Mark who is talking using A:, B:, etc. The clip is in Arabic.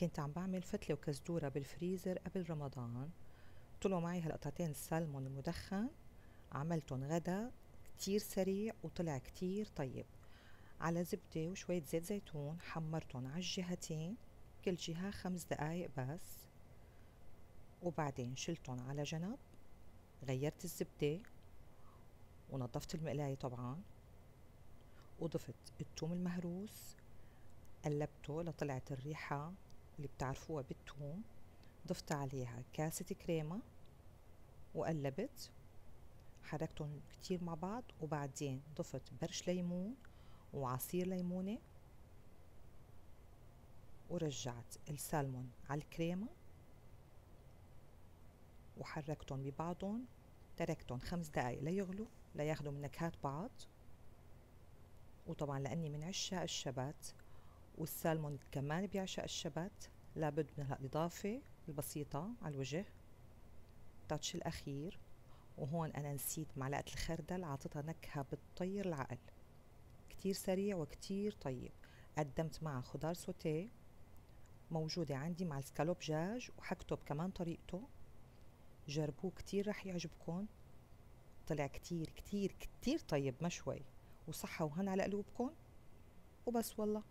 A: كنت عم بعمل فتلة وكزدورة بالفريزر قبل رمضان. طلعوا معي هالقطعتين السلمون المدخن، عملتن غدا كتير سريع وطلع كتير طيب. على زبدة وشوية زيت زيتون حمرتن على الجهتين، كل جهة 5 دقايق بس، وبعدين شلتن على جنب. غيرت الزبدة ونظفت المقلاية طبعا، وضفت الثوم المهروس، قلبته لطلعت الريحة اللي بتعرفوها بالثوم. ضفت عليها كاسة كريمة وقلبت، حركتهم كتير مع بعض، وبعدين ضفت برش ليمون وعصير ليمونة، ورجعت السالمون على الكريمة وحركتهم ببعضهم. تركتهم 5 دقايق ليغلوا لياخدوا من نكهات بعض. وطبعا لأني من عشاق الشبت والسالمون كمان بيعشق الشبت، لابد من هالإضافة البسيطة على الوجه، التاتش الأخير. وهون أنا نسيت معلقة الخردل، عطتها نكهة بتطير العقل، كتير سريع وكتير طيب. قدمت معها خضار سوتيه موجودة عندي مع السكالوب دجاج، وحكتب كمان طريقته، جربوه كتير رح يعجبكن. طلع كتير كتير كتير طيب مشوي، وصحة وهنا على قلوبكن. وبس والله.